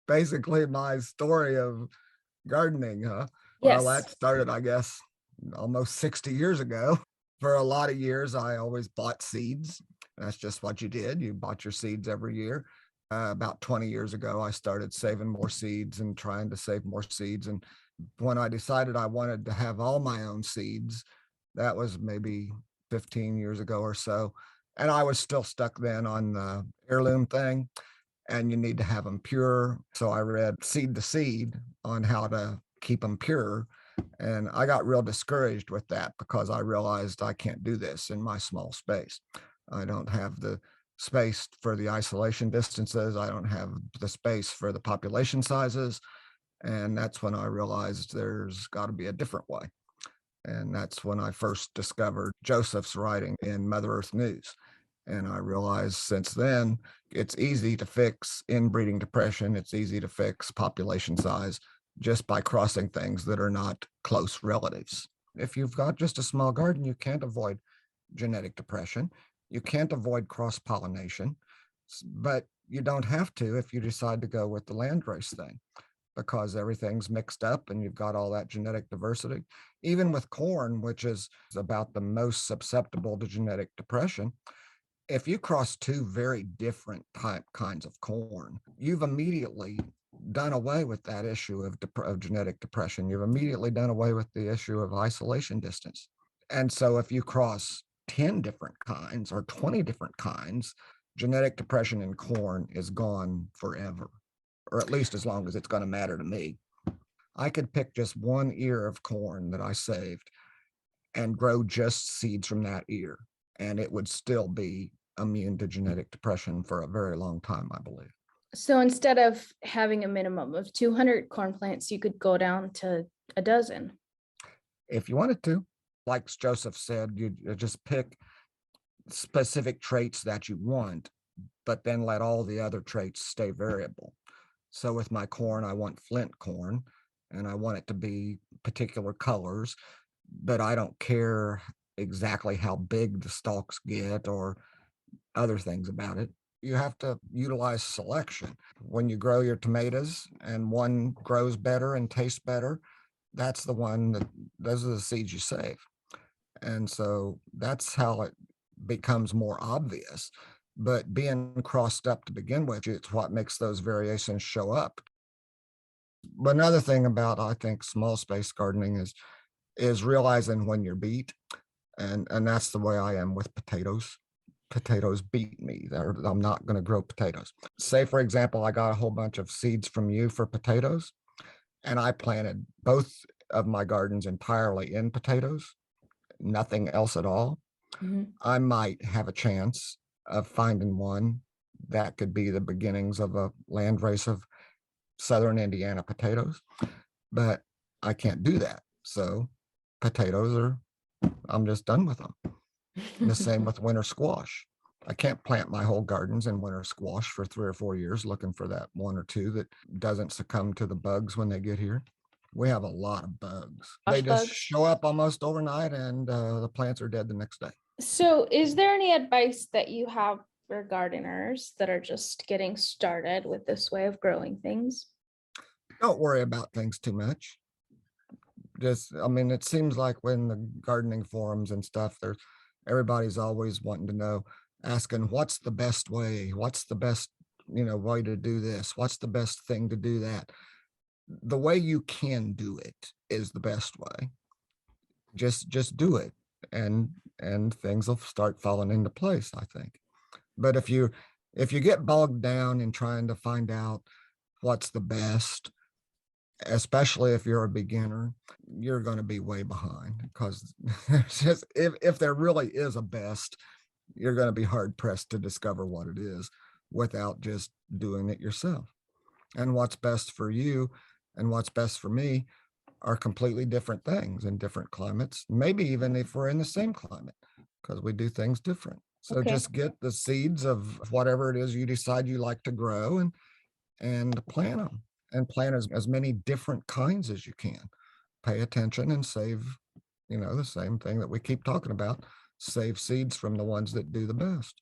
basically my story of gardening, huh? Well, Yes. that started, I guess, almost 60 years ago. For a lot of years, I always bought seeds. That's just what you did. You bought your seeds every year. About 20 years ago, I started saving more seeds and trying to save more seeds. And when I decided I wanted to have all my own seeds, that was maybe 15 years ago or so. And I was still stuck then on the heirloom thing, and you need to have them pure. So I read Seed to Seed on how to keep them pure. And I got real discouraged with that because I realized I can't do this in my small space. I don't have the space for the isolation distances. I don't have the space for the population sizes. And that's when I realized there's got to be a different way. And that's when I first discovered Joseph's writing in Mother Earth News. And I realized since then, it's easy to fix inbreeding depression. It's easy to fix population size just by crossing things that are not close relatives. If you've got just a small garden, you can't avoid genetic depression. You can't avoid cross pollination, but you don't have to if you decide to go with the landrace thing, because everything's mixed up and you've got all that genetic diversity. Even with corn, which is about the most susceptible to genetic depression, if you cross two very different kinds of corn, you've immediately done away with that issue of genetic depression. You've immediately done away with the issue of isolation distance. And so if you cross 10 different kinds or 20 different kinds, genetic depression in corn is gone forever, or at least as long as it's going to matter to me. I could pick just one ear of corn that I saved and grow just seeds from that ear, and it would still be immune to genetic depression for a very long time, I believe. So instead of having a minimum of 200 corn plants, you could go down to a dozen. If you wanted to, like Joseph said, you just pick specific traits that you want, but then let all the other traits stay variable. So with my corn, I want flint corn, and I want it to be particular colors, but I don't care exactly how big the stalks get or other things about it. You have to utilize selection. When you grow your tomatoes and one grows better and tastes better, that's the one that, those are the seeds you save. And so that's how it becomes more obvious. But being crossed up to begin with, it's what makes those variations show up. But another thing about, I think, small space gardening is realizing when you're beat. And that's the way I am with potatoes. Potatoes beat me. I'm not going to grow potatoes. Say, for example, I got a whole bunch of seeds from you for potatoes, and I planted both of my gardens entirely in potatoes, nothing else at all. Mhm. I might have a chance of finding one that could be the beginnings of a landrace of southern Indiana potatoes, but I can't do that. So potatoes are, I'm just done with them. And the same with winter squash. I can't plant my whole gardens in winter squash for 3 or 4 years looking for that one or two that doesn't succumb to the bugs when they get here. We have a lot of bugs. They Wash just bugs. show up almost overnight, and the plants are dead the next day. So is there any advice that you have for gardeners that are just getting started with this way of growing things? Don't worry about things too much. Just, I mean, it seems like when the gardening forums and stuff, there's everybody's always wanting to know, asking what's the best way, what's the best, way to do this, what's the best thing to do that. The way you can do it is the best way. Just do it, and things will start falling into place, I think. But if you get bogged down in trying to find out what's the best, especially if you're a beginner, you're going to be way behind, because just if there really is a best, you're going to be hard pressed to discover what it is without just doing it yourself. And what's best for you and what's best for me are completely different things in different climates, maybe even if we're in the same climate, because we do things different. So Okay. just get the seeds of whatever it is you decide you like to grow, and plant them, and plant as many different kinds as you can. Pay attention and save, the same thing that we keep talking about, save seeds from the ones that do the best.